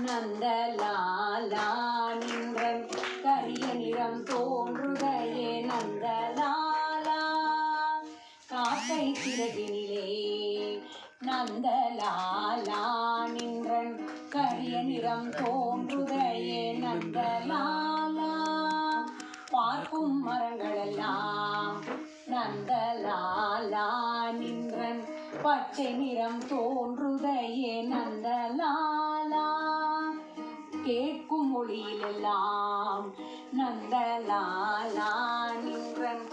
நந்தலாலா நின்றன் கரிய நிறம் தோன்றுகையே நந்தலாலா காக்கை சிறகினிலே நந்தலாலா நின்றன் கரிய நிறம் தோன்றுகையே நந்தலாலா பார்க்கும் மரங்களெல்லாம் நந்தலாலா நின்றன் பச்சை நிறம் தோன்றுதையே நந்தலாலா கேட்கும் மொழியிலெல்லாம் நந்தலாலா நின்றன்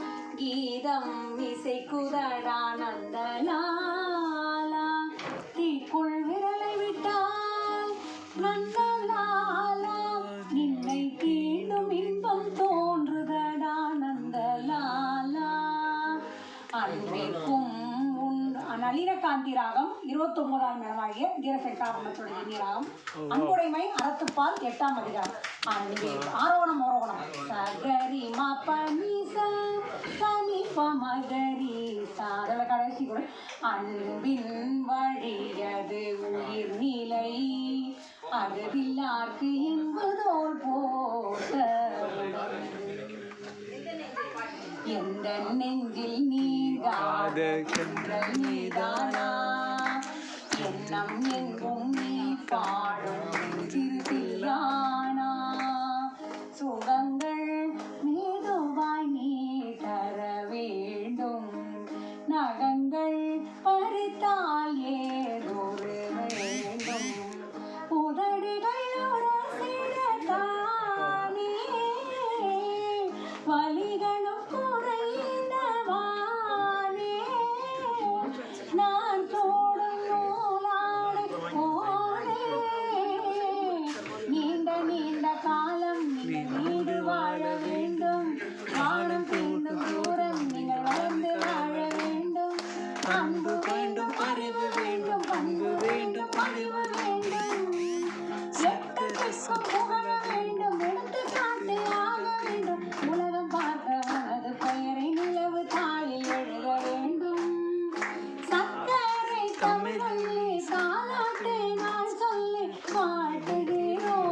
கீதம் இசைக்குதடா நந்தலாலா தீக்குள் விரலை விட்டால் நந்தலாலா நின்னை தீண்டும் இன்பம் தோன்றுதடா நந்தலாலா அன்பிற்கும் நளினகாந்தி ராகம் 29ஆம் மேளமாகிய தீரசைக்காரணத்துடைய ராகம் அன்புடைமை அறத்துப்பால் 8ஆம் அதிகாரம் அன்பில் ஆரோகணம் ஆரோகணம் சகரி மபனிசா சனி பமகரி சாதல கடைசி கூட அன்பின் வழியது உயிர் நிலை அகதில்லார்க்கு என்பதோல் போட்ட எந்த நெஞ்சில் நீங்காத கன்றல் நீதானா எண்ணம் எங்கும் நீ பாடும் திருத்தியானா சுகங்கள் மீதுவாய் நீ தர வேண்டும் நகங்கள் பறித்தால் ஏதொரு வேண்டும் உதடுகளோட சிறதானே வலிகளும் நான் தோடும் நூலாடு போனே நீண்ட நீண்ட காலம் நீங்கள் நீடு வாழ வேண்டும் வானம் தீண்டும் தூரம் நீங்கள் வளர்ந்து வாழ வேண்டும் அன்பு வேண்டும் அறிவு வேண்டும் பண்பு வேண்டும் அறிவு வேண்டும் எட்டத்திற்கும் புகழ வேண்டும் எடுத்துக்காட்டு ஆக வேண்டும் உலகம் பார்க்க உனது பெயரை நிலவு தாளில் எழுத வேண்டும் சக்கரை தமிழே தாலாட்டை நான் சொல்லி வாழ்த்துகிறோம்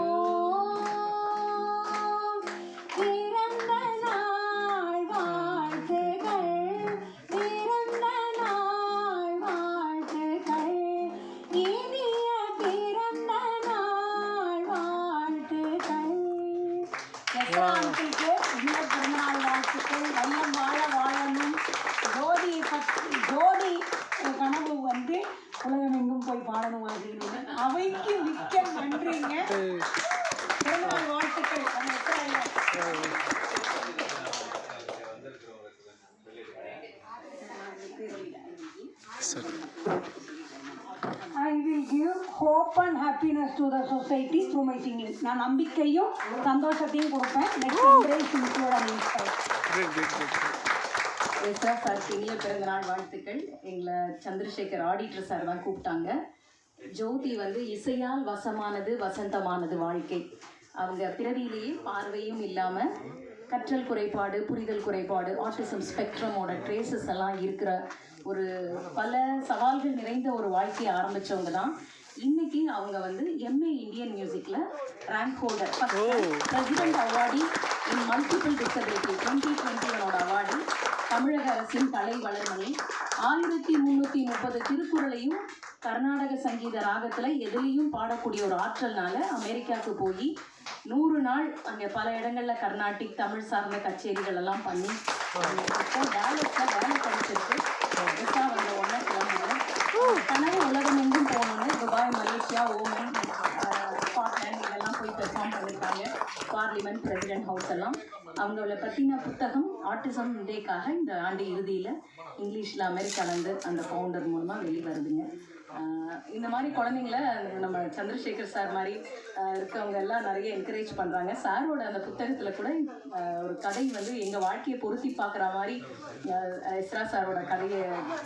பிறந்த நாள் வாழ்த்துகள் பிறந்த நாள் வாழ்த்துகள் இனிய பிறந்த நாள் வாழ்த்துகள் பிறந்தநாள் வாழ்த்துக்கள் வல்லம் வாழ வாழணும் ஜோதி கனவு வந்து உலகமெங்கும் போய் பாடணும் அப்படின்னு அவைக்கு மிக்க நன்றிங்க பிறந்தநாள் வாழ்த்துக்கள் I will give hope and happiness to the society through my singing. நான் நம்பிக்கையும் சந்தோஷத்தையும் கொடுப்பேன். Next embrace include and inspire. Esra sir இனிய பிறந்தநாள் வாழ்த்துக்கள். எங்களை சந்திரசேகர் ஆடிட்டர் சார் தான் கூப்பிட்டாங்க. ஜோதி வந்து இசையால் வசமானது வசந்தமானது வாழ்க்கை. அவங்க பிறவியிலேயே பார்வையும் இல்லாமல் கற்றல் குறைபாடு புரிதல் குறைபாடு ஆட்டிசம் ஸ்பெக்ட்ரமோட ட்ரேசஸ் எல்லாம் இருக்கிற ஒரு பல சவால்கள் நிறைந்த ஒரு வாழ்க்கையை ஆரம்பித்தவங்க தான். இன்னைக்கு அவங்க வந்து எம்ஏ இந்தியன் மியூசிக்கில் rank holder president awardee in multiple disability 2021 award தமிழக அரசின் கலை வளர்மணி 1330 திருக்குறளையும் கர்நாடக சங்கீத ராகத்தில் எதுலேயும் பாடக்கூடிய ஒரு ஆற்றல்னால அமெரிக்காவுக்கு போய் 100 நாள் அங்கே பல இடங்களில் கர்நாடிக் தமிழ் சார்ந்த கச்சேரிகள் எல்லாம் பண்ணி டேலஸில் வேலை படிச்சிருக்கு. புதுசாக வந்த உடனே கிளம்புங்க கனவு உலகமெங்கும் போகணுன்னு துபாய் மலேசியா ஓமன் ஸ்காட்லாண்ட் இதெல்லாம் போய் பெர்ஃபார்ம் பண்ணியிருக்காங்க. பார்லிமெண்ட் பிரசிடென்ட் ஹவுஸ் எல்லாம் அவங்கள பற்றின புத்தகம் ஆட்டிசம் டேக்காக இந்த ஆண்டு இறுதியில் இங்கிலீஷில் அமெரிக்காலேருந்து அந்த ஃபவுண்டர் மூலமாக வெளிவருதுங்க. இந்த மாதிரி குழந்தைங்கள நம்ம சந்திரசேகர் சார் மாதிரி இருக்கவங்க எல்லாம் நிறைய என்கரேஜ் பண்ணுறாங்க. சாரோட அந்த புத்தகத்தில் கூட ஒரு கதை வந்து எங்கள் வாழ்க்கையை பொருத்தி பார்க்குற மாதிரி எஸ்ரா சாரோட கதையை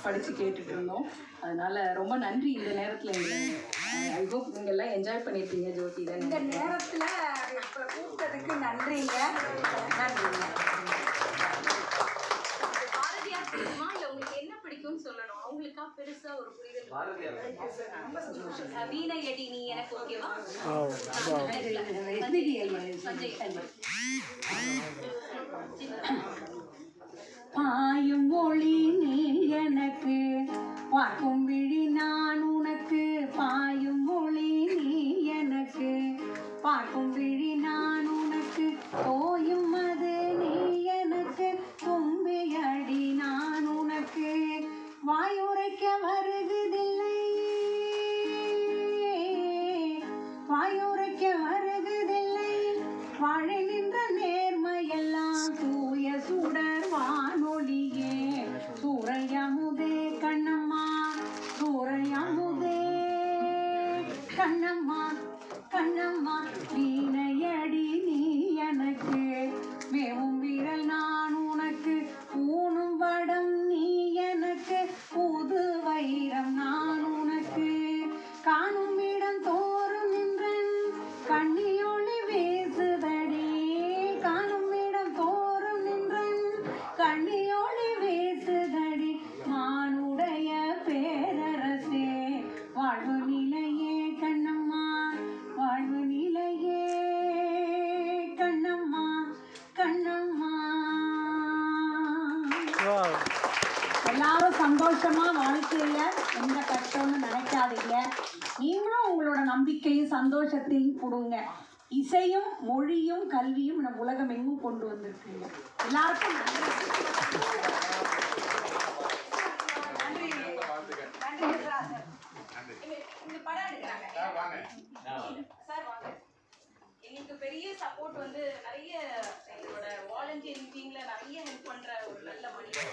படித்து கேட்டுட்டு இருந்தோம். அதனால் ரொம்ப நன்றி. இந்த நேரத்தில் ஐ ஹோப் நீங்கள் எல்லாம் என்ஜாய் பண்ணியிருப்பீங்க. ஜோதி இந்த நேரத்தில் கூப்பிட்டதுக்கு நன்றிங்க. நன்றிங்க. பாரதியார் பிடிக்குமா இல்லை உங்களுக்கு என்ன பிடிக்கும்னு சொல்லுங்கள். சொல்லணும். அவங்களுக்கா பெருசா ஒரு புரிதல். வீணை அடி நீ எனக்கு ஓகேவா? பாயும் மொழி நீ எனக்கு, பார்க்கும் விழி நான் உனக்கு. பாயும் மொழி நீ எனக்கு, பார்க்கும் விழி நான் உனக்கு. தோயும் அது நீ எனக்கு, தும்பியடி நான் உனக்கு. வாயுரைக்க வருகுதில்லை, வாயுரைக்க வருகுதில்லை. வாழை நின்ற நேர்மையெல்லாம் தூய சுடர் வானொலியே. சூரையமுதே கண்ணம்மா, சூரையமுதே கண்ணம்மா, கண்ணம்மா. வீணையடி நீ எனக்கு, மேவும் விரல் நான் உனக்கு. ஊனும் வடம் நீ எனக்கு, புது வைரம் நான் உனக்கு. காணும் இடம் தோறும் நின்றன் கண்ணியொளி வீசுதடி. காணும் இடம் தோறும் நின்றன் கண்ணியொளி வீசுதடி. மானுடைய பேரரசே, வாழ்வு நிலையே கண்ணம்மா, வாழ்வு நிலையே கண்ணம்மா, கண்ணம்மா. எல்லாரும் சந்தோஷமா வாழ்க்கையில எந்த கஷ்டம்னு நினைக்காதீங்க. நீங்களும் உங்களோட நம்பிக்கையும் சந்தோஷத்தையும் கொடுங்க. இசையும் மொழியும் கல்வியும் நம்ம உலகம் எங்கும் கொண்டு வந்திருக்குங்க. எல்லாருக்கும் நன்றி. இந்த படம் எடுக்கிறாங்க சார், வாங்க. எங்களுக்கு பெரிய சப்போர்ட் வந்து நிறைய எங்களோட வாலண்டியர் மீட்டிங்ல நிறைய ஹெல்ப் பண்ற ஒரு நல்ல மனிதர்.